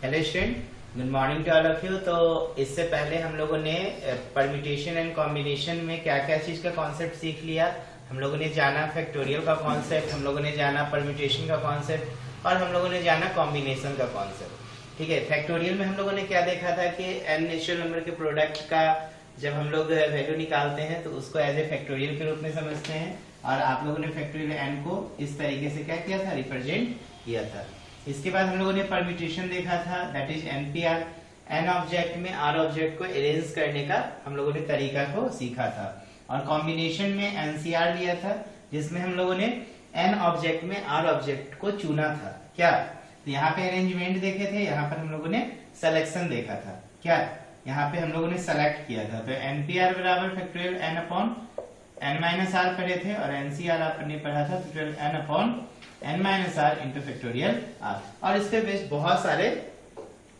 Hello student, good morning to all of you. तो इससे पहले हम लोगों ने परम्यूटेशन एंड कॉम्बिनेशन में क्या क्या चीज का कॉन्सेप्ट सीख लिया। हम लोगों ने जाना फैक्टोरियल का कॉन्सेप्ट, हम लोगों ने जाना परम्यूटेशन का कॉन्सेप्ट और हम लोगों ने जाना कॉम्बिनेशन का कॉन्सेप्ट। ठीक है, फैक्टोरियल में हम लोगों ने क्या देखा था कि एन नेचुरल नंबर के प्रोडक्ट का जब हम लोग वैल्यू निकालते हैं तो उसको एज ए फैक्टोरियल के रूप में समझते हैं। और आप लोगों ने फैक्टोरियल एन को इस तरीके से क्या किया था, रिप्रेजेंट किया था। इसके बाद हम लोगों ने परम्यूटेशन देखा था, that is NPR. An object में आर ऑब्जेक्ट को अरेंज करने का हम लोगों ने तरीका को सीखा था। और कॉम्बिनेशन में एनसीआर लिया था, जिसमें हम लोगों ने एन ऑब्जेक्ट में आर ऑब्जेक्ट को चुना था। क्या, तो यहाँ पे अरेंजमेंट देखे थे, यहाँ पर हम लोगों ने सिलेक्शन देखा था। क्या, यहाँ पे हम लोगों ने सेलेक्ट किया था। तो एनपीआर बराबर factorial n upon n minus r पढ़े थे और एनसीआर आपने पढ़ा था factorial n upon n minus r into factorial r. और इसके बेस्ड बहुत सारे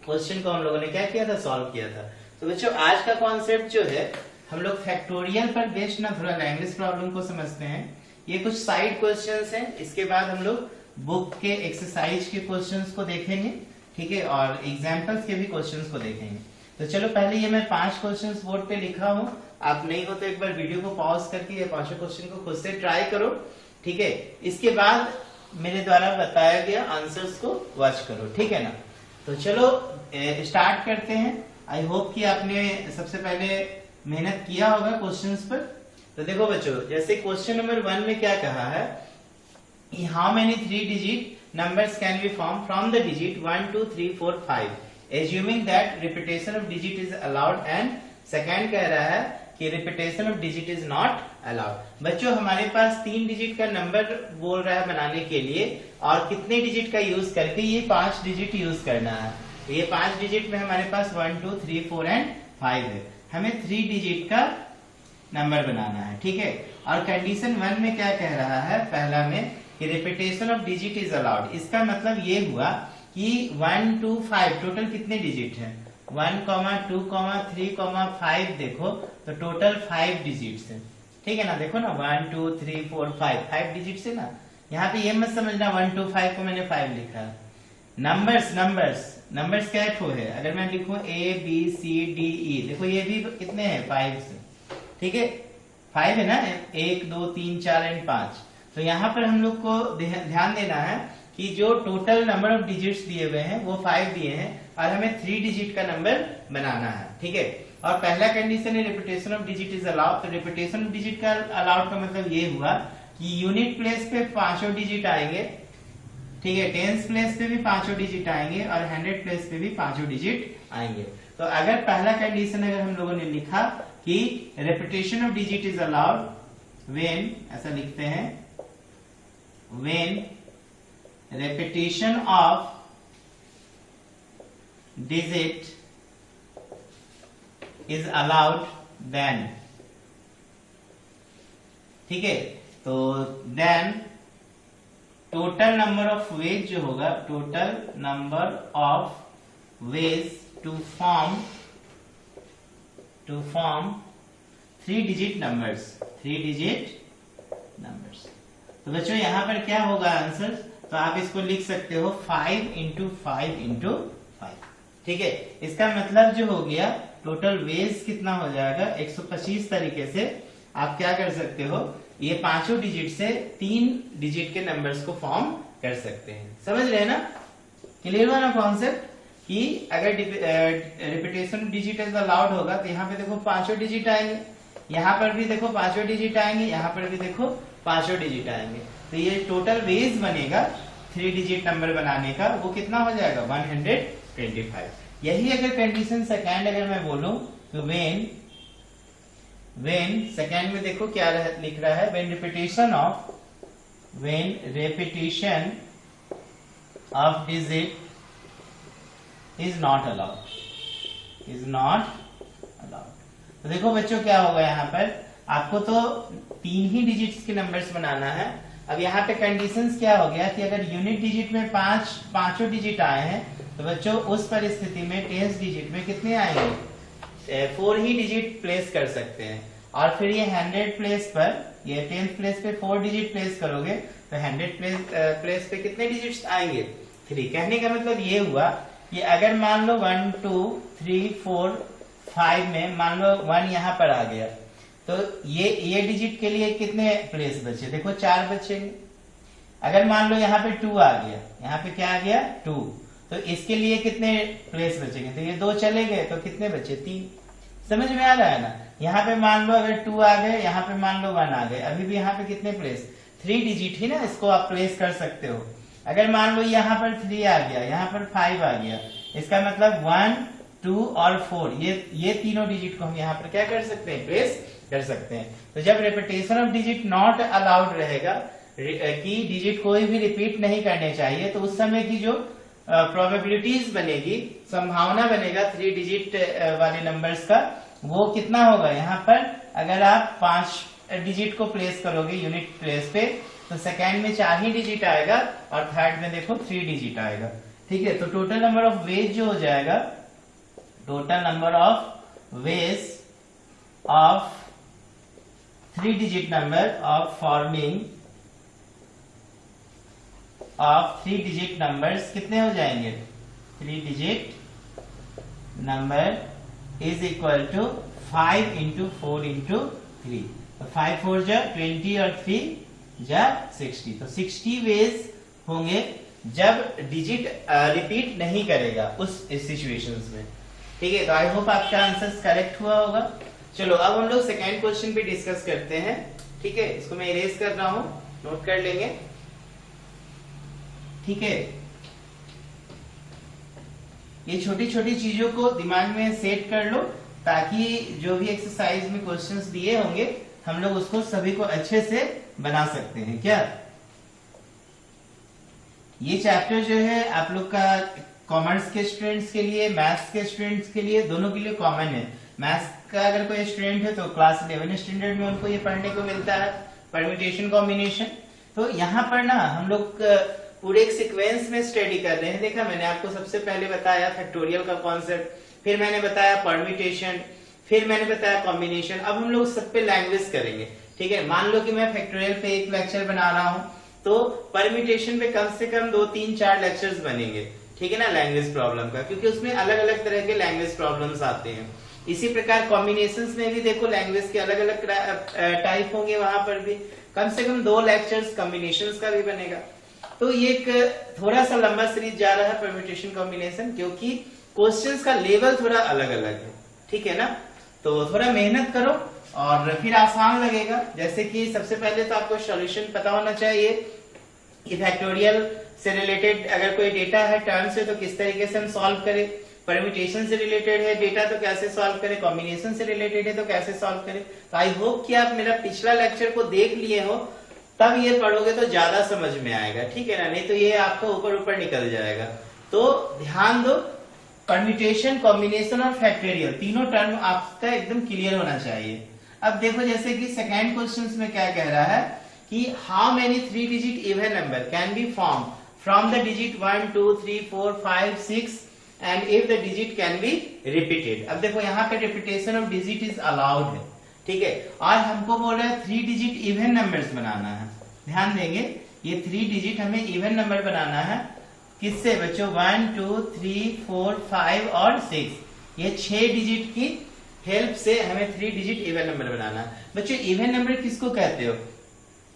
क्वेश्चन को हम लोगों ने क्या किया था, सॉल्व किया था। तो बच्चों आज का कॉन्सेप्ट जो है, हम लोग फैक्टोरियल पर बेस्ड ना थोड़ा लैंग्वेज प्रॉब्लम को समझते हैं। ये कुछ साइड क्वेश्चंस हैं, इसके बाद हम लोग बुक के एक्सरसाइज के क्वेश्चंस को देखेंगे। ठीक है, और एग्जाम्पल्स के भी क्वेश्चंस को देखेंगे। तो चलो पहले ये मैं 5 क्वेश्चंस बोर्ड पे लिखा हूं, आप नहीं हो तो एक बार वीडियो को पॉज करके ये 5 क्वेश्चन को खुद से ट्राई करो। ठीक है, इसके बाद मेरे द्वारा बताया गया आंसर्स को वॉच करो। ठीक है ना, तो चलो स्टार्ट करते हैं। आई होप कि आपने सबसे पहले मेहनत किया होगा क्वेश्चंस पर। तो देखो बच्चों, जैसे क्वेश्चन नंबर 1 में क्या कहा है, how many 3 digit numbers can be form from the digit 1 2 3 4 5 assuming that repetition of digit is allowed. And second कह रहा है कि repetition of digit is not allowed. बच्चों हमारे पास 3 डिजिट का नंबर बोल रहा है बनाने के लिए, और कितने डिजिट का यूज करके, ये 5 डिजिट यूज करना है। तो ये 5 डिजिट में हमारे पास 1 2 3 4 एंड 5 है। हमें 3 डिजिट का नंबर बनाना है। ठीक है, और कंडीशन 1 में क्या कह रहा है, पहला में कि repetition of digit is allowed. इसका मतलब ये हुआ कि 1 2 5 टोटल कितने डिजिट है, 1 2 3 5 देखो तो टोटल 5 डिजिट्स है। ठीक है ना, देखो ना 1 2 3 4 5 डिजिट्स है ना। यहाँ पे ये मत समझना 1 2 5 को मैंने 5 लिखा है। नंबर्स क्या है, अगर मैं लिखूं A B C D E, देखो ये भी कितने हैं, 5 से। ठीक है, 5 है ना, 1 2 3 4 एंड 5। तो यहाँ पर हम लोग को ध्यान देना है कि जो टोटल नंबर ऑफ डिजिट्स दिए हुए हैं वो 5 दिए हैं, और हमें 3 डिजिट का नंबर बनाना है। ठीक है, और पहला कंडीशन है repetition of digit is allowed. तो रिपीटेशन ऑफ डिजिट का अलाउड का मतलब ये हुआ कि यूनिट प्लेस पे 5 डिजिट आएंगे। ठीक है, टेंस प्लेस पे भी 5 डिजिट आएंगे और 100 प्लेस पे भी 5 डिजिट आएंगे। तो अगर पहला कंडीशन अगर हम लोगों ने लिखा कि repetition of digit is allowed when, ऐसा लिखते हैं, when repetition of digit is allowed then। ठीक है, तो then total number of ways जो होगा, total number of ways to form 3 digit numbers। तो बच्चों यहाँ पर क्या होगा आंसर, तो आप इसको लिख सकते हो 5 इंटू 5 इंटू 5। ठीक है, इसका मतलब जो हो गया टोटल वेज कितना हो जाएगा, 125 तरीके से आप क्या कर सकते हो, ये 5 डिजिट से 3 डिजिट के नंबर्स को फॉर्म कर सकते हैं। समझ रहे हैं ना, क्लियर हुआ ना कॉन्सेप्ट, कि अगर रिपीटेशन डिजिट इज अलाउड होगा तो यहाँ पे देखो 5 डिजिट आएंगे, यहाँ पर भी देखो 5 डिजिट आएंगे, यहाँ पर भी देखो 5 डिजिट आएंगे। तो ये टोटल वेज बनेगा 3 डिजिट नंबर बनाने का, वो कितना हो जाएगा, 125। यही अगर कंडीशन सेकेंड अगर मैं बोलूं तो व्हेन सेकेंड में देखो क्या लिख रहा है, when repetition of digit is not allowed. तो देखो बच्चों क्या होगा, यहाँ पर आपको तो 3 ही डिजिट्स के नंबर्स बनाना है। अब यहाँ पे कंडीशंस क्या हो गया कि अगर यूनिट डिजिट में 5 डिजिट आए हैं, तो बच्चों उस परिस्थिति में टेंस डिजिट में कितने आएंगे, 4 ही डिजिट प्लेस कर सकते हैं। और फिर ये 100 प्लेस पर, ये 10th प्लेस पे 4 डिजिट प्लेस करोगे तो 100 प्लेस पे कितने डिजिट्स आएंगे, 3। कहने का मतलब ये हुआ कि अगर मान लो 1 2 3 4 5 में मान लो 1 यहाँ पर आ गया, तो ये डिजिट के लिए कितने प्लेस बचे? देखो 4 बचेंगे। अगर मान लो यहाँ पे 2 आ गया, यहाँ पे क्या आ गया 2, तो इसके लिए कितने प्लेस बचेंगे? तो ये 2 चले गए तो कितने बचे? 3। समझ में आ रहा है ना? यहाँ पे मान लो अगर 2 आ गए, यहाँ पे मान लो 1 आ गए, अभी भी यहाँ पे कितने प्लेस? 3 डिजिट ही ना, इसको आप प्लेस कर सकते हो। अगर मान लो यहाँ पर 3 आ गया, यहाँ पर 5 आ गया, इसका मतलब 1 2 और 4 ये तीनों डिजिट को हम यहाँ पर क्या कर सकते हैं? प्लेस कर सकते हैं। तो जब repetition of digit not allowed रहेगा, कि डिजिट कोई भी रिपीट नहीं करने चाहिए, तो उस समय की जो प्रोबेबिलिटीज बनेगी, संभावना बनेगा 3 डिजिट वाले नंबर्स का, वो कितना होगा? यहाँ पर अगर आप 5 डिजिट को प्लेस करोगे यूनिट प्लेस पे, तो सेकेंड में 4 ही डिजिट आएगा और थर्ड में देखो 3 डिजिट आएगा। ठीक है, तो टोटल नंबर ऑफ वेज जो हो जाएगा, total number of ways of 3 digit number of forming of 3 digit numbers कितने हो जाएंगे? 3 digit number is equal to 5 into 4 into 3। तो 5 4 जा 20 और 3 जा 60। तो 60 वेज होंगे जब डिजिट रिपीट नहीं करेगा उस सिचुएशंस में। ठीक है, तो आई होप आपका आंसर करेक्ट हुआ होगा। चलो अब हम लोग सेकेंड क्वेश्चन पे डिस्कस करते हैं। ठीक है, इसको मैं इरेज कर रहा हूं, नोट कर लेंगे। ठीक है, ये छोटी छोटी चीजों को दिमाग में सेट कर लो, ताकि जो भी एक्सरसाइज में क्वेश्चंस दिए होंगे हम लोग उसको सभी को अच्छे से बना सकते हैं। क्या ये चैप्टर जो है आप लोग का कॉमर्स के स्टूडेंट्स के लिए, मैथ्स के स्टूडेंट्स के लिए, दोनों के लिए कॉमन है। मैथ्स का अगर कोई स्टूडेंट है तो क्लास 11 स्टैंडर्ड में उनको ये पढ़ने को मिलता है, परम्यूटेशन कॉम्बिनेशन। तो यहाँ पर ना हम लोग पूरे एक सीक्वेंस में स्टडी कर रहे हैं। देखा, मैंने आपको सबसे पहले बताया फैक्टोरियल का कॉन्सेप्ट, फिर मैंने बताया परम्यूटेशन, फिर मैंने बताया कॉम्बिनेशन। अब हम लोग सब पे लैंग्वेज करेंगे। ठीक है, मान लो कि मैं फैक्टोरियल पे एक लेक्चर बना रहा हूं, तो परम्यूटेशन पे कम से कम 2 3 4 लेक्चर्स बनेंगे। ठीक है ना, लैंग्वेज प्रॉब्लम का, क्योंकि उसमें अलग अलग तरह के लैंग्वेज प्रॉब्लम्स आते हैं। इसी प्रकार कॉम्बिनेशंस में भी देखो लैंग्वेज के अलग अलग टाइप होंगे, वहां पर भी कम से कम 2 लेक्चर्स कॉम्बिनेशंस का भी बनेगा। तो ये एक थोड़ा सा लंबा सीरीज जा रहा है परम्यूटेशन कॉम्बिनेशन, क्योंकि क्वेश्चंस का लेवल थोड़ा अलग अलग है। ठीक है ना, तो थोड़ा मेहनत करो और फिर आसान लगेगा। जैसे कि सबसे पहले तो आपको सॉल्यूशन पता होना चाहिए कि फैक्टोरियल से रिलेटेड अगर कोई डेटा है टर्म से, तो किस तरीके से हम सॉल्व करें। परम्यूटेशन से रिलेटेड है डेटा तो कैसे सॉल्व करें, कॉम्बिनेशन से रिलेटेड है तो कैसे सॉल्व करें। तो आई होप कि आप मेरा पिछला लेक्चर को देख लिए हो, तब ये पढ़ोगे तो ज्यादा समझ में आएगा। ठीक है ना, नहीं तो ये आपको ऊपर ऊपर निकल जाएगा। तो ध्यान दो, परम्यूटेशन, कॉम्बिनेशन और फैक्टोरियल तीनों टर्म आपका एकदम क्लियर होना चाहिए। अब देखो, जैसे कि सेकेंड क्वेश्चन में क्या कह रहा है कि how many 3 digit even number can be form from the digit 1 2 3 4 5 6 and if the digit can be repeated. अब देखो, यहाँ पे repetition of digit is allowed है। ठीक है, और हमको बोल रहा है 3 डिजिट इवन नंबर्स बनाना है। ध्यान देंगे, ये 3 डिजिट हमें इवन नंबर बनाना है। किससे बच्चों? 1 2 3 4 5 और 6। ये 6 डिजिट की हेल्प से हमें 3 डिजिट इवन नंबर बनाना है। बच्चों, इवन नंबर किसको कहते हो?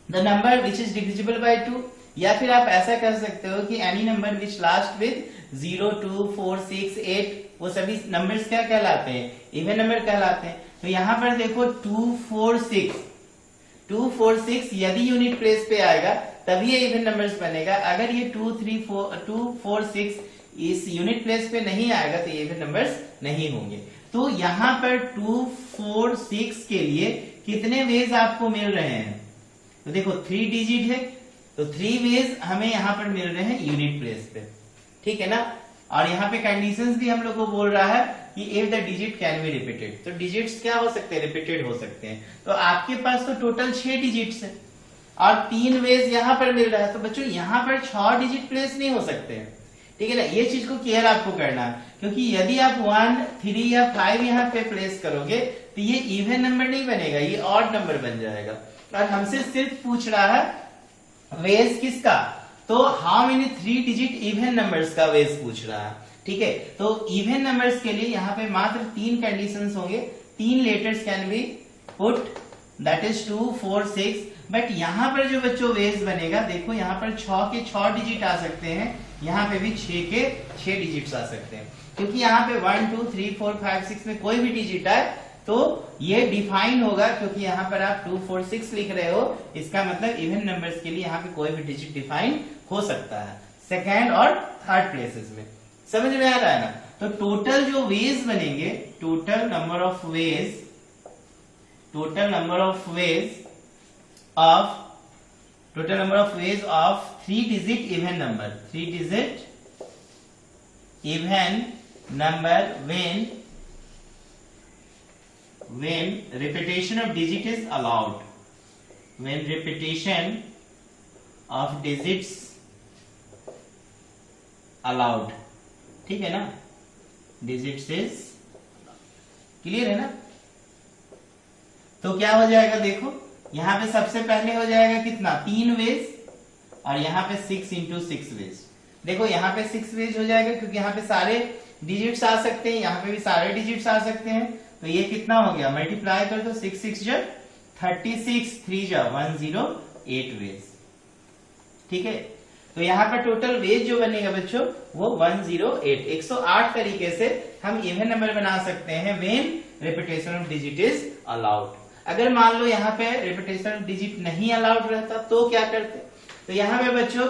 The number which is divisible by 2, या फिर आप ऐसा कर सकते हो कि any number which last with 0 2 4 6 8, वो सभी नंबर्स क्या कहलाते हैं? इवन नंबर कहलाते हैं। तो यहाँ पर देखो 2 4 6, 2 4 6 यदि यूनिट प्लेस पे आएगा तभी ये इवन नंबर्स बनेगा। अगर ये 2 4 6 इस यूनिट प्लेस पे नहीं आएगा तो ये इवन नंबर्स नहीं होंगे। तो यहाँ पर 2 4 6 के लिए कितने वेज आपको मिल रहे हैं? तो देखो 3 डिजिट है, तो 3 वेज हमें यहाँ पर मिल रहे हैं यूनिट प्लेस पे। ठीक है ना, और यहाँ पे कंडीशंस भी हम लोग को बोल रहा है कि if the digit can be repeated. तो डिजिट्स क्या हो सकते हैं? रिपीटेड हो सकते हैं। तो आपके पास तो टोटल 6 डिजिट्स है और 3 वेज यहाँ पर मिल रहा है। तो बच्चों यहाँ पर 6 डिजिट प्लेस नहीं हो सकते हैं। ठीक है ना, ये चीज को केयर आपको करना है, क्योंकि यदि आप 1 3 या 5 यहाँ पे प्लेस करोगे तो ये इवन नंबर नहीं बनेगा, ये ऑड नंबर बन जाएगा। और हमसे सिर्फ पूछ रहा है वेज किसका? तो how many 3 digit even numbers का वेज पूछ रहा है। ठीक है, तो इवन नंबर्स के लिए यहाँ पे मात्र 3 कंडीशंस होंगे, 3 letters can be put, that is 2, 4, 6। But यहाँ पर जो बच्चों वेज बनेगा, देखो यहाँ पर 6 के 6 डिजिट आ सकते हैं, यहाँ पे भी 6 के 6 डिजिट्स आ सकते हैं, क्योंकि यहाँ पे 1, 2, 3, 4, 5, 6 में कोई भी डिजिट आए तो ये डिफाइन होगा, क्योंकि यहाँ पर आप 2, 4, 6 लिख रहे हो, इसका मतलब इवन नंबर्स के लिए यहाँ पे कोई भी डिजिट डिफाइन हो सकता है सेकेंड और थर्ड प्लेसेस में। समझ में आ रहा है ना? तो टोटल जो वेज बनेंगे, total number of ways of 3 digit even number when repetition of digit is allowed, when repetition of digits allowed, ठीक है ना, digits is क्लियर है ना? तो क्या हो जाएगा, देखो यहां पे सबसे पहले हो जाएगा कितना, 3 वेज, और यहाँ पे 6 इंटू 6 वेज। देखो यहाँ पे 6 वेज हो जाएगा, क्योंकि यहाँ पे सारे डिजिट्स आ सकते हैं, यहाँ पे भी सारे डिजिट्स आ सकते हैं, तो ये कितना हो गया, मल्टीप्लाई कर दो, 6 6 जा 36, 3 जा 108 वेज। ठीक है, तो यहाँ पर टोटल वेज जो बनेगा बच्चों वो 108, 108 तरीके से हम इवन नंबर बना सकते हैं when repetition of digit is allowed. अगर मान लो यहाँ पे रिपीटेशन ऑफ डिजिट नहीं अलाउड रहता तो क्या करते, तो यहाँ पे बच्चों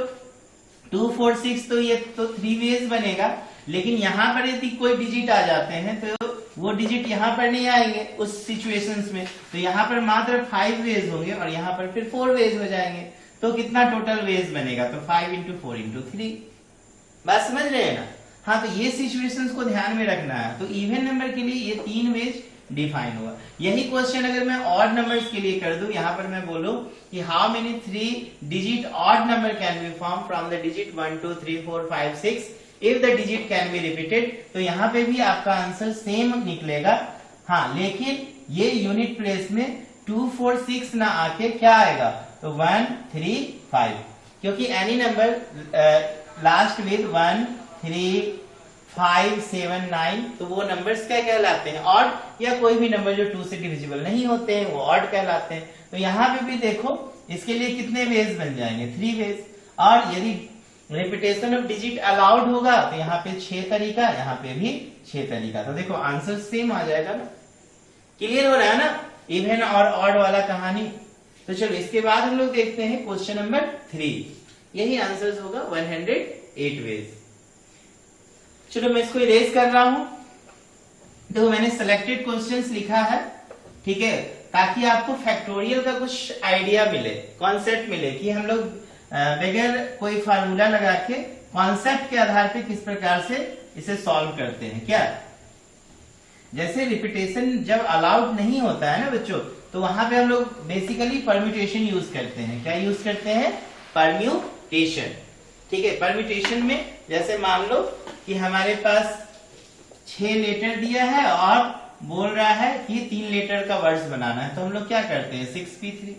2, 4, 6 तो ये तो 3 वेज बनेगा, लेकिन यहाँ पर यदि कोई डिजिट आ जाते हैं तो वो डिजिट यहाँ पर नहीं आएंगे उस सिचुएशंस में, तो यहाँ पर मात्र 5 वेज होंगे और यहाँ पर फिर 4 वेज हो जाएंगे। तो कितना टोटल वेज बनेगा, तो 5 इंटू 4 इंटू 3। बात समझ रहे हैं ना? हाँ, तो ये सिचुएशंस को ध्यान में रखना है। तो इवन नंबर के लिए ये 3 वेज डिफाइन हुआ। यही क्वेश्चन अगर मैं ऑड नंबर्स के लिए कर दूं, यहाँ पर मैं बोलूं कि how many 3 digit odd number can be form from the digit 1, 2, 3, 4, 5, 6 if the digit can be repeated, तो यहाँ पे भी आपका आंसर सेम निकलेगा। हाँ, लेकिन ये यूनिट प्लेस में 2, 4, 6 ना आके क्या आएगा, तो 1, 3, 5, क्योंकि एनी नंबर लास्ट विद 1, 3, 5, 7, 9, तो वो नंबर्स क्या कहलाते हैं, ऑड, या कोई भी नंबर जो 2 से डिविजिबल नहीं होते हैं वो ऑड कहलाते हैं। तो यहाँ पे भी देखो इसके लिए कितने वेज बन जाएंगे, 3 वेज। और यदि रिपीटेशन ऑफ डिजिट अलाउड होगा तो यहाँ पे 6 तरीका, यहाँ पे भी 6 तरीका, तो देखो आंसर सेम आ जाएगा ना। क्लियर हो रहा है ना इवन और ऑड वाला कहानी? तो चलो इसके बाद हम लोग देखते हैं क्वेश्चन नंबर 3, यही आंसर होगा 108 वेज। चलो मैं इसको इरेज कर रहा हूं। देखो मैंने सिलेक्टेड क्वेश्चंस लिखा है, ठीक है, ताकि आपको फैक्टोरियल का कुछ आइडिया मिले, कॉन्सेप्ट मिले कि हम लोग बगैर कोई फार्मूला लगा के कॉन्सेप्ट के आधार पे किस प्रकार से इसे सॉल्व करते हैं। क्या, जैसे रिपीटेशन जब अलाउड नहीं होता है ना बच्चों, तो वहां पे हम लोग बेसिकली परम्यूटेशन यूज करते हैं। क्या यूज करते हैं, परम्यूटेशन। ठीक है, परम्यूटेशन में जैसे मान लो कि हमारे पास 6 लेटर दिया है और बोल रहा है कि 3 लेटर का वर्ड्स बनाना है, तो हम लोग क्या करते हैं, 6p3।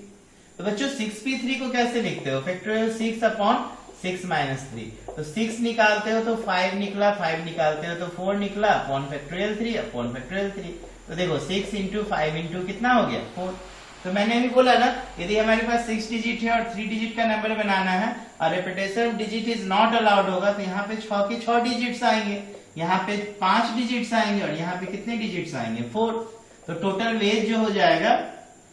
तो बच्चों 6p3 को कैसे लिखते हो, फैक्टोरियल 6 अपॉन 6 माइनस 3। तो 6 निकालते हो तो 5 निकला, 5 निकालते हो तो 4 निकला, अपॉन फैक्टोरियल 3 अपॉन फैक्टोरियल 3। तो देखो 6 इंटू 5 इंटू कितना हो गया, 4। तो मैंने अभी बोला ना, यदि हमारे पास 6 डिजिट है और 3 डिजिट का नंबर बनाना है और repetition digit is not allowed होगा, तो यहाँ पे 6 के 6 डिजिट्स आएंगे, यहाँ पे 5 डिजिट्स आएंगे और यहाँ पे कितने डिजिट्स आएंगे, 4। तो टोटल वेज जो हो जाएगा,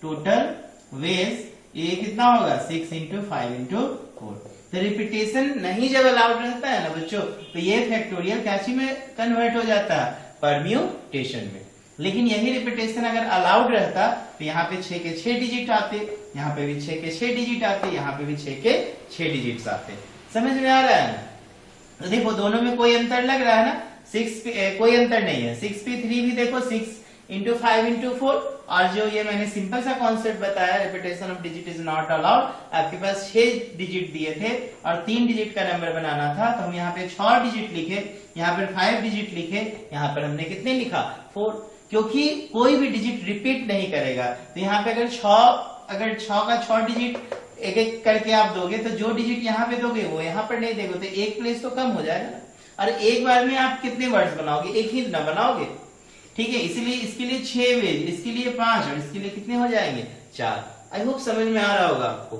टोटल वेज ये कितना होगा, 6 इंटू 5 इंटू 4। तो रिपीटेशन नहीं जब अलाउड रहता है ना बच्चों, तो ये फैक्टोरियल कैसी में कन्वर्ट हो जाता है, परम्यूटेशन में। लेकिन यही रिपीटेशन अगर अलाउड रहता तो यहाँ पे 6 के 6 डिजिट आते, यहाँ पे भी 6 के 6 डिजिट आते, यहाँ पे भी 6 के 6 डिजिट्स आते। समझ में आ रहा है ना? तो देखो दोनों में कोई अंतर लग रहा है ना, 6 कोई अंतर नहीं है। 6p3 भी देखो 6 इंटू 5 इंटू 4, और जो ये मैंने सिंपल सा कॉन्सेप्ट बताया, repetition of digit is not allowed, आपके पास 6 डिजिट दिए थे और 3 डिजिट का नंबर बनाना था, तो हम यहाँ पे 6 डिजिट लिखे, यहाँ पर 5 डिजिट लिखे, यहाँ पर हमने कितने लिखा, 4, क्योंकि कोई भी डिजिट रिपीट नहीं करेगा। तो यहाँ पे अगर 6 का 6 डिजिट एक एक करके आप दोगे, तो जो डिजिट यहाँ पे दोगे वो यहाँ पर नहीं दोगे, तो एक प्लेस तो कम हो जाएगा ना। और एक बार में आप कितने वर्ड्स बनाओगे, एक ही ना बनाओगे, ठीक है। इसलिए इसके लिए 6 वेज, इसके लिए 5 और इसके लिए कितने हो जाएंगे 4। आई होप समझ में आ रहा होगा आपको,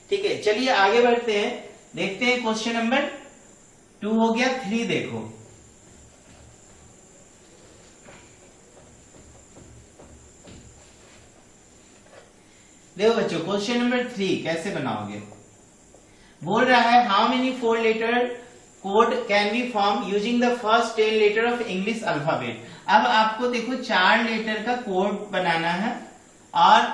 ठीक है। चलिए आगे बढ़ते हैं, देखते हैं क्वेश्चन नंबर 2 हो गया। 3 देखो, देखो बच्चों क्वेश्चन नंबर 3 कैसे बनाओगे। बोल रहा है how many 4 letter code can be form using the first 10 letter of English alphabet. अब आपको देखो 4 लेटर का कोड बनाना है और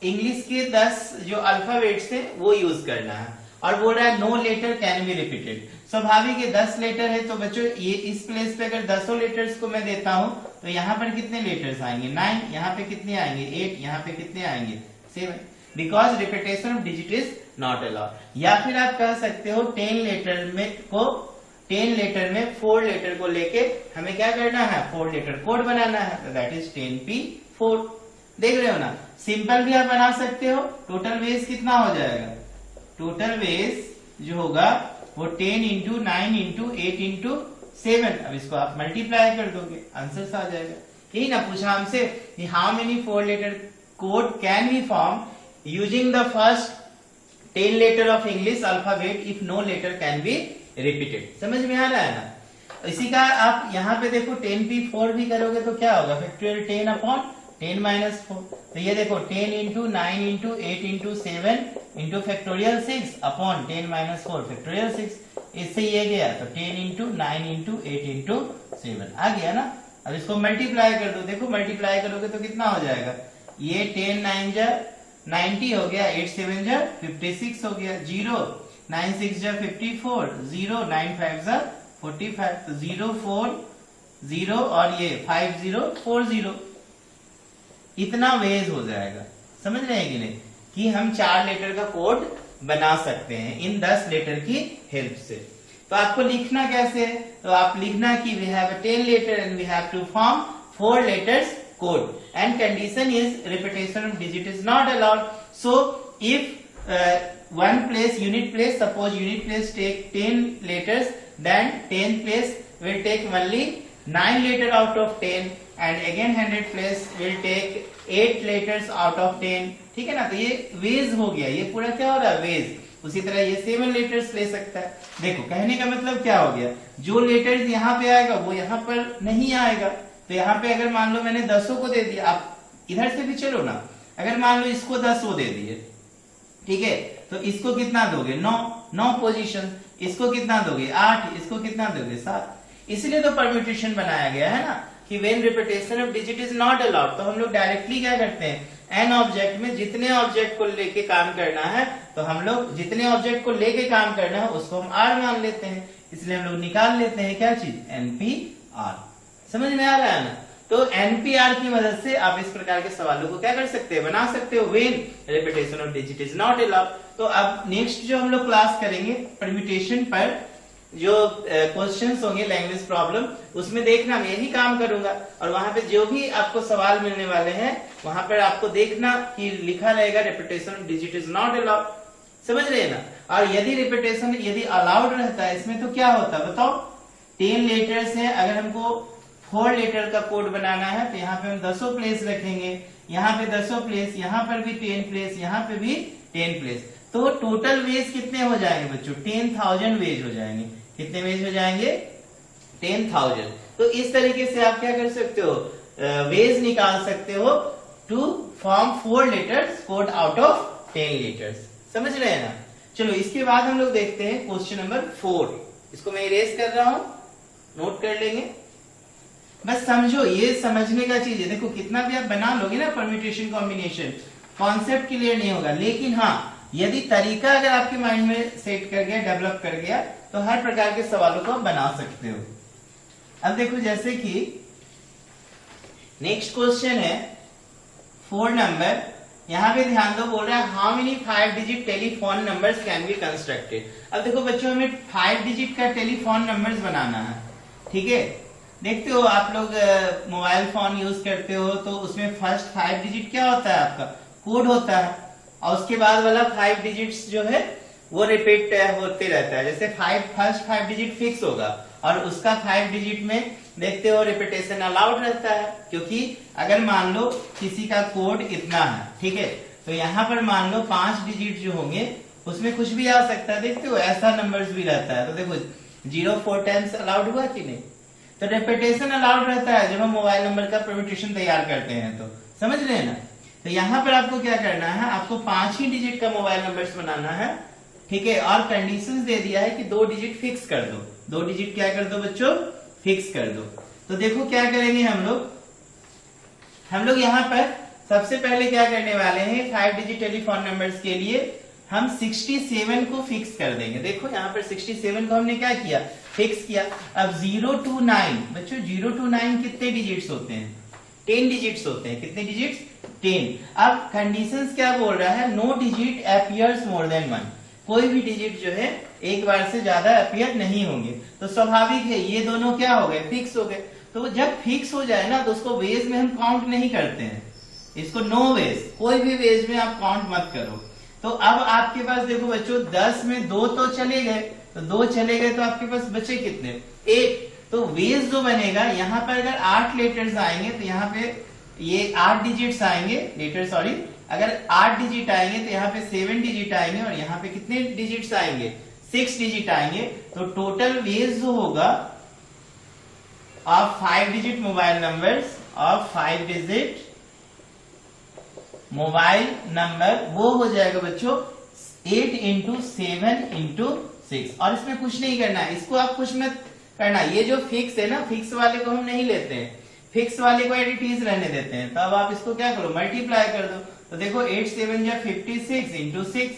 इंग्लिश के 10 जो अल्फाबेट्स है वो यूज करना है, और बोल रहा है no letter can be repeated. स्वाभाविक है 10 लेटर है, तो बच्चों ये इस प्लेस पे अगर 10 लेटर्स को मैं देता हूं तो यहाँ पर कितने लेटर्स आएंगे 9, यहाँ पे कितने आएंगे 8, यहाँ पे कितने आएंगे 7, because repetition of digit is not allowed. या फिर आप कह सकते हो 10 लेटर में 4 लेटर को लेके हमें क्या करना है 4 लेटर कोड बनाना है, दैट इज 10p4। देख रहे हो ना, सिंपल भी आप बना सकते हो। टोटल वेज कितना हो जाएगा, टोटल वेज जो होगा वो 10 इंटू 9 इंटू 8 इंटू 7। अब इसको आप मल्टीप्लाई कर दोगे, आंसर आ जाएगा। यही ना पूछा हमसे कि how many 4 letter code can be form using the first 10 letter of English alphabet if no letter can be repeated. समझ में आ रहा है ना। इसी का आप यहाँ पे देखो 10p4 भी करोगे तो क्या होगा, फैक्टोरियल 10 अपॉन 10 माइनस 4। तो ये देखो 10 into 9 into 8 into 7 into factorial 6 upon 10 minus 4 factorial 6। इससे ये गया तो 10 इंटू 9 इंटू 8 इंटू 7 आ गया ना। अब इसको मल्टीप्लाई कर दो, देखो मल्टीप्लाई करोगे तो कितना हो जाएगा, ये 10 9 जा 90 हो गया, 8 7 जा 56 हो गया, 0 9 6 जा 54, 0 9 5 जा 45, तो 0 4 0 और ये 5 0 4 0, इतना वेज हो जाएगा। समझ रहे हैं कि नहीं, कि हम 4 लेटर का कोड बना सकते हैं इन 10 लेटर की हेल्प से। तो आपको लिखना कैसे है, तो आप लिखना कि we have a 10 letter and we have to form 4 letters code and condition is repetition of digit is not allowed. So if one place unit place, suppose unit place take 10 letters, then 10th place will take only 9 letter out of 10 and again 100 place will take 8 letters out of 10। ठीक है ना, तो ये veg हो गया, ये पूरा क्या हो रहा है वेज। उसी तरह ये 7 लेटर्स ले सकता है। देखो कहने का मतलब क्या हो गया, जो लेटर्स यहाँ पे आएगा वो यहाँ पर नहीं आएगा। तो यहाँ पे अगर मान लो मैंने 10 को दे दिया, आप इधर से भी चलो ना, अगर मान लो इसको 10 दे दिए, ठीक है, तो इसको कितना दोगे 9 पोजीशन, इसको कितना दोगे 8, इसको कितना दोगे 7। इसलिए तो परम्यूटेशन बनाया गया है ना कि when repetition of digit is not allowed. तो हम लोग डायरेक्टली क्या करते हैं, एन ऑब्जेक्ट में जितने ऑब्जेक्ट को लेके काम करना है, तो हम लोग जितने ऑब्जेक्ट को लेके काम करना है उसको हम आर मान लेते हैं, इसलिए हम लोग निकाल लेते हैं क्या चीज एनपीआर। समझ में आ रहा है ना। तो एनपीआर की मदद से आप इस प्रकार के सवालों को क्या कर सकते हैं, बना सकते हो when repetition of digit is not allowed. तो अब नेक्स्ट जो हम लोग क्लास करेंगे परम्यूटेशन पर जो क्वेश्चंस होंगे लैंग्वेज प्रॉब्लम, उसमें देखना मैं यही काम करूंगा, और वहां पे जो भी आपको सवाल मिलने वाले हैं वहां पर आपको देखना कि लिखा रहेगा repetition of digit is not allowed. समझ रहे हैं ना। और यदि रिपीटेशन यदि अलाउड रहता है इसमें तो क्या होता है बताओ, 10 लेटर्स है, अगर हमको 4 लेटर का कोड बनाना है तो यहाँ पे हम 10 प्लेस रखेंगे, यहाँ पे 10 प्लेस, यहाँ पर भी 10 प्लेस, यहाँ पे भी 10 प्लेस। तो टोटल वेज कितने हो जाएंगे बच्चों, 10,000 वेज हो जाएंगे। कितने वेज हो जाएंगे 10,000। तो इस तरीके से आप क्या कर सकते हो, वेज निकाल सकते हो to form 4 letters code out of 10 letters. समझ रहे हैं ना। चलो इसके बाद हम लोग देखते हैं क्वेश्चन नंबर 4। इसको मैं इरेज कर रहा हूं, नोट कर लेंगे। बस समझो, ये समझने का चीज है। देखो कितना भी आप बना लोगे ना परम्यूटेशन कॉम्बिनेशन, कॉन्सेप्ट क्लियर नहीं होगा, लेकिन हाँ यदि तरीका अगर आपके माइंड में सेट कर गया, डेवलप कर गया, तो हर प्रकार के सवालों को आप बना सकते हो। अब देखो जैसे कि नेक्स्ट क्वेश्चन है 4 नंबर, यहाँ पे ध्यान दो, बोल रहा है how many 5 digit telephone numbers can be constructed. अब देखो बच्चों हमें 5 डिजिट का टेलीफोन नंबर्स बनाना है, ठीक है। देखते हो आप लोग मोबाइल फोन यूज करते हो तो उसमें फर्स्ट 5 डिजिट क्या होता है, आपका कोड होता है, और उसके बाद वाला 5 डिजिट्स जो है वो रिपीट होते रहता है। जैसे फर्स्ट 5 डिजिट फिक्स होगा और उसका 5 डिजिट में देखते हो रिपीटेशन अलाउड रहता है, क्योंकि अगर मान लो किसी का कोड इतना है, ठीक है, तो यहाँ पर मान लो 5 डिजिट जो होंगे उसमें कुछ भी आ सकता है, देखते हो ऐसा नंबर्स भी रहता है। तो देखो 0 4 टाइम्स अलाउड हुआ कि नहीं, तो रिपीटेशन अलाउड रहता है जब हम मोबाइल नंबर का परम्यूटेशन तैयार करते हैं। तो समझ रहे हैं ना। तो यहाँ पर आपको क्या करना है, आपको 5 ही डिजिट का मोबाइल नंबर्स बनाना है, ठीक है, और कंडीशंस दे दिया है कि 2 डिजिट फिक्स कर दो। 2 डिजिट क्या कर दो बच्चों, फिक्स कर दो। तो देखो क्या करेंगे हम लोग यहाँ पर सबसे पहले क्या करने वाले हैं, 5 डिजिट टेलीफोन नंबर्स के लिए हम 67 को फिक्स कर देंगे। देखो यहाँ पर 67 को हमने क्या किया, फिक्स किया। अब 0 to 9 बच्चों, 0 to 9 कितने डिजिट्स होते हैं, 10 डिजिट्स होते हैं। कितने डिजिट्स, 10। अब कंडीशंस क्या बोल रहा है, no digit appears more than 1, कोई भी डिजिट जो है एक बार से ज्यादा अपीयर नहीं होंगे। तो स्वाभाविक है ये दोनों क्या हो गए, फिक्स हो गए। तो जब फिक्स हो जाए ना तो उसको वेज में हम काउंट नहीं करते हैं, इसको नो वेज, कोई भी वेज में आप काउंट मत करो। तो अब आपके पास देखो बच्चों 10 में 2 तो चले गए, तो 2 चले गए तो आपके पास बचे कितने, 1। तो वेज जो बनेगा यहाँ पर अगर 8 लेटर्स आएंगे तो यहाँ पे ये 8 डिजिट्स आएंगे, लेटर सॉरी, अगर 8 डिजिट आएंगे तो यहाँ पे 7 डिजिट आएंगे और यहाँ पे कितने डिजिट्स आएंगे, 6 डिजिट आएंगे। तो टोटल वेज जो होगा of 5 digit mobile numbers, of 5 digit mobile number, वो हो जाएगा बच्चों 8 into 7 into 6। और इसमें कुछ नहीं करना है, इसको आप कुछ मत करना, ये जो फिक्स है ना, फिक्स वाले को हम नहीं लेते हैं, फिक्स वाले को एज इट इज रहने देते हैं। तो अब आप इसको क्या करो, मल्टीप्लाई कर दो। तो देखो 8 7 या 56 into 6,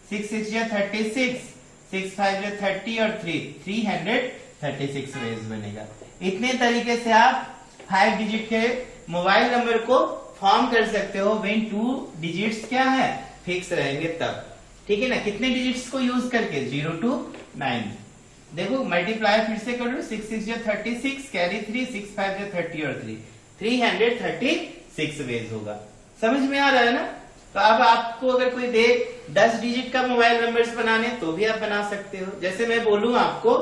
6 6 या 36, 6 5 या 30 और 336 वेज बनेगा। इतने तरीके से आप 5 डिजिट के मोबाइल नंबर को फॉर्म कर सकते हो व्हेन 2 डिजिट्स क्या है, फिक्स रहेंगे तब, ठीक है ना। कितने डिजिट्स को यूज करके, 0 to 9। देखो मल्टीप्लाई फिर से कर लो, 6 6 या 36, कैरी 3, 6 5 या 30 और 336 वेज होगा। समझ में आ रहा है ना। तो अब आपको अगर कोई दे 10 डिजिट का मोबाइल नंबर्स बनाने तो भी आप बना सकते हो। जैसे मैं बोलूं आपको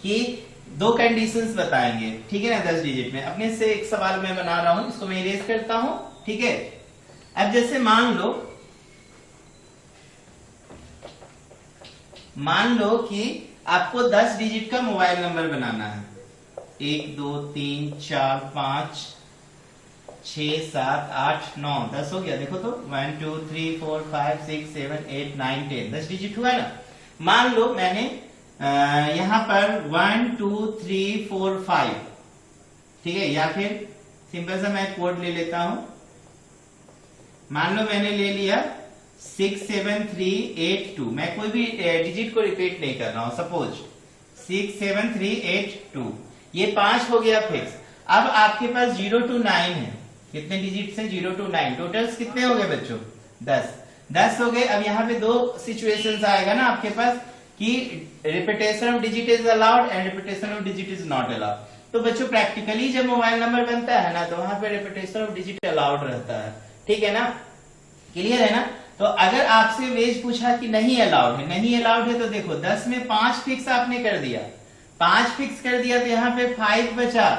कि 2 कंडीशंस बताएंगे, ठीक है ना, 10 डिजिट में। अपने से एक सवाल मैं बना रहा हूं, इसको मैं इरेज करता हूं, ठीक है। अब जैसे मान लो कि आपको 10 डिजिट का मोबाइल नंबर बनाना है। 1 2 3 4 5 6 7 8 9 10 हो गया। देखो तो 1 2 3 4 5 6 7 8 9 10, 10 डिजिट हुआ ना। मान लो मैंने यहां पर 1 2 3 4 5, ठीक है, या फिर सिंपल सा मैं कोड ले लेता हूं। मान लो मैंने ले लिया 6 7 3 8 2, मैं कोई भी डिजिट को रिपीट नहीं कर रहा हूं। सपोज 6 7 3 8 2, ये 5 हो गया फिक्स। अब आपके पास 0 to 9 है, कितने डिजिट से, 0 to 9, टोटल्स कितने हो गए बच्चों, 10 हो गए। अब यहाँ पे 2 सिचुएशंस आएगा ना आपके पास कि repetition of digit is allowed and repetition of digit is not allowed. तो बच्चों प्रैक्टिकली जब मोबाइल नंबर बनता है ना तो वहां पे रिपीटेशन ऑफ डिजिट अलाउड रहता है, ठीक है ना, क्लियर है ना। तो अगर आपसे वेज पूछा कि नहीं अलाउड है, तो देखो 10 में 5 फिक्स आपने कर दिया, 5 फिक्स कर दिया तो यहाँ पे 5 बचा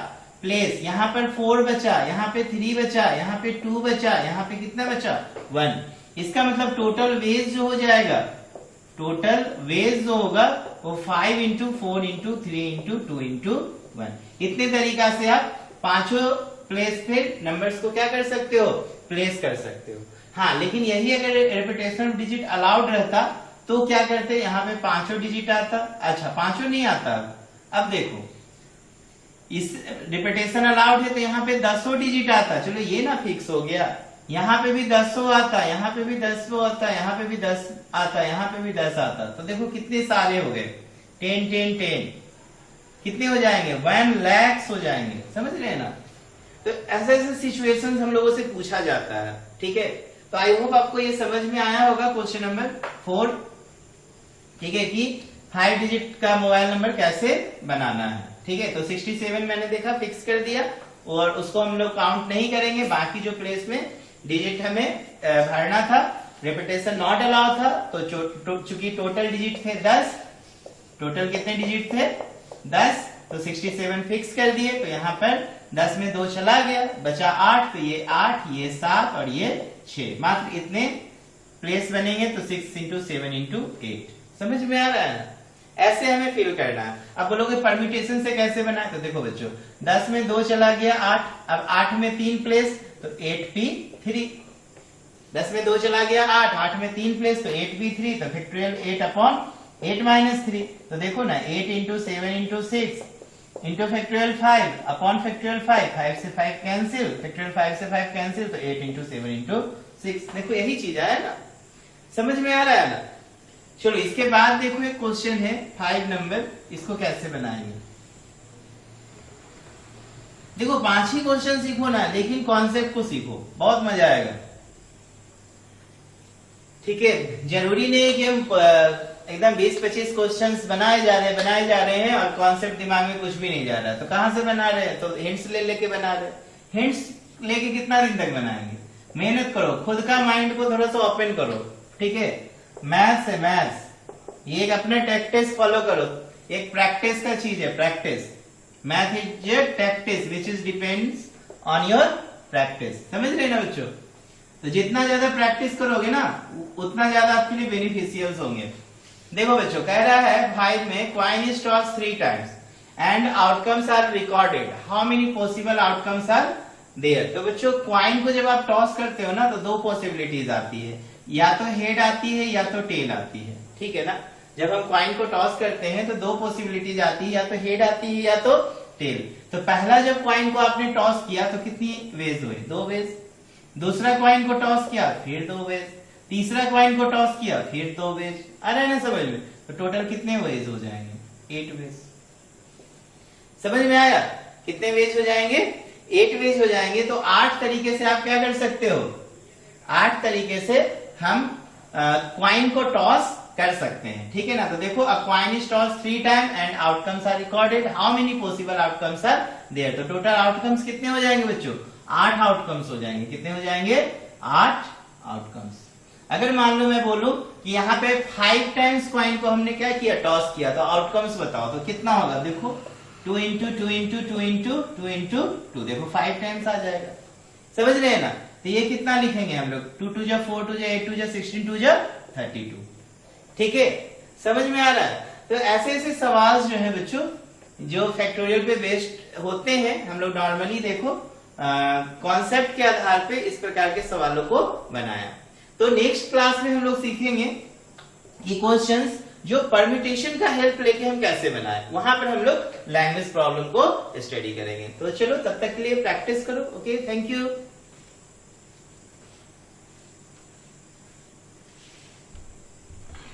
प्लेस, यहाँ पर 4 बचा, यहाँ पे 3 बचा, यहाँ पे 2 बचा, यहाँ पे कितना बचा, 1। इसका मतलब टोटल वेज जो हो जाएगा, टोटल वेज जो होगा वो 5 into 4 into 3 into 2 into 1। इतने तरीका से आप पांचों प्लेस पे नंबर्स को क्या कर सकते हो, प्लेस कर सकते हो। हाँ, लेकिन यही अगर रिपीटेशन ऑफ डिजिट अलाउड रहता तो क्या करते, यहाँ पे 5 डिजिट आता, अच्छा 5 नहीं आता। अब देखो इस रिपीटेशन अलाउड है तो यहाँ पे 10 डिजिट आता, चलो ये ना फिक्स हो गया। यहाँ पे भी 10 आता, यहाँ पे भी 10 आता, यहाँ पे भी 10 आता, यहाँ पे भी 10 आता। तो देखो कितने सारे हो गए, 10 10 10, कितने हो जाएंगे, 1 लाख हो जाएंगे। समझ रहे हैं ना। तो ऐसे ऐसे सिचुएशंस हम लोगों से पूछा जाता है, ठीक है। तो आई होप आपको ये समझ में आया होगा क्वेश्चन नंबर 4, ठीक है, कि 5 डिजिट का मोबाइल नंबर कैसे बनाना है, ठीक है। तो 67 मैंने देखा फिक्स कर दिया और उसको हम लोग काउंट नहीं करेंगे, बाकी जो प्लेस में डिजिट हमें भरना था, रिपीटेशन नॉट अलाउ था। तो चूंकि टोटल डिजिट थे 10, टोटल कितने डिजिट थे 10, तो 67 फिक्स कर दिए। तो यहाँ पर 10 में 2 चला गया, बचा 8, तो ये 8, ये 7 और ये 6, मात्र इतने प्लेस बनेंगे। तो 6 इंटू 7 इंटू 8, समझ में आ रहा है ना? ऐसे हमें फिल करना है। अब बोलोगे परम्यूटेशन से कैसे बनाए, तो देखो बच्चों 10 में 2 चला गया 8, अब 8 में 3 प्लेस तो 8p3, 10 में 2 चला गया 8, 8 में 3 प्लेस तो 8p3, तो फैक्टोरियल 8 अपॉन 8 माइनस 3, तो देखो ना 8 into 7 into 6 into factorial 5 upon factorial 5, 5 से 5 कैंसिल, फैक्टोरियल 5 से 5 कैंसिल, तो 8 इंटू 7 इंटू 6, देखो यही चीज आया ना, समझ में आ रहा है ना? चलो इसके बाद देखो एक क्वेश्चन है 5 नंबर, इसको कैसे बनाएंगे। देखो 5 ही क्वेश्चन सीखो ना, लेकिन कॉन्सेप्ट को सीखो, बहुत मजा आएगा। ठीक है, जरूरी नहीं कि हम एकदम 20-25 क्वेश्चंस बनाए जा रहे हैं और कॉन्सेप्ट दिमाग में कुछ भी नहीं जा रहा। तो कहां से बना रहे हैं, तो हिंट्स ले लेके बना रहे हैं। हिंट्स लेके कितना दिन तक बनाएंगे, मेहनत करो, खुद का माइंड को थोड़ा सा ओपन करो। ठीक है, मैथ्स है, मैथ्स ये एक अपना टैक्टिस फॉलो करो, एक प्रैक्टिस का चीज है, practice. Math is a practice which is depends on your practice, समझ रहे ना बच्चों? तो जितना ज्यादा प्रैक्टिस करोगे ना उतना ज्यादा आपके लिए बेनिफिशियल होंगे। देखो बच्चों, कह रहा है 5 में coin is toss 3 times and outcomes are recorded, how many possible outcomes are there. तो बच्चों क्वाइन को जब आप टॉस करते हो ना तो 2 पॉसिबिलिटीज आती है, या तो हेड आती है या तो टेल आती है। ठीक है ना, जब हम क्वाइन को टॉस करते हैं तो 2 पॉसिबिलिटीज आती है, या तो हेड आती है या तो टेल। तो पहला जब क्वाइन को आपने टॉस किया तो कितनी वेज हुई, 2 वेज। दूसरा क्वाइन को टॉस किया फिर 2 वेज, तीसरा क्वाइन को टॉस किया फिर 2 वेज। आ रहा है ना समझ में? तो टोटल कितने वेज हो जाएंगे, 8 वेज। समझ में आया? कितने वेज हो जाएंगे, 8 वेज हो जाएंगे। तो 8 तरीके से आप क्या कर सकते हो, 8 तरीके से हम क्वाइन को टॉस कर सकते हैं। ठीक है ना, तो देखो a coin is toss 3 time and outcomes are recorded, how many possible outcomes are there. तो टोटल आउटकम्स कितने हो जाएंगे बच्चों, 8 आउटकम्स हो जाएंगे। कितने हो जाएंगे, 8 आउटकम्स। अगर मान लो मैं बोलूं कि यहाँ पे 5 टाइम्स क्वाइन को हमने क्या किया, टॉस किया, तो आउटकम्स बताओ तो कितना होगा। देखो 2 इंटू 2 इंटू 2 इंटू 2 इंटू 2, देखो 5 टाइम्स आ जाएगा। समझ रहे हैं ना? तो ये कितना लिखेंगे हम लोग, 2 2 जा 4 2 जा 8 2 जा 16 2 जा 32। ठीक है, समझ में आ रहा है? तो ऐसे ऐसे सवाल जो है बच्चों, जो फैक्टोरियल पे बेस्ड होते हैं, हम लोग नॉर्मली देखो कॉन्सेप्ट के आधार पे इस प्रकार के सवालों को बनाया। तो नेक्स्ट क्लास में हम लोग सीखेंगे कि क्वेश्चंस जो परम्यूटेशन का हेल्प लेके हम कैसे बनाए, वहां पर हम लोग लैंग्वेज प्रॉब्लम को स्टडी करेंगे। तो चलो तब तक के लिए प्रैक्टिस करो। Okay, thank you.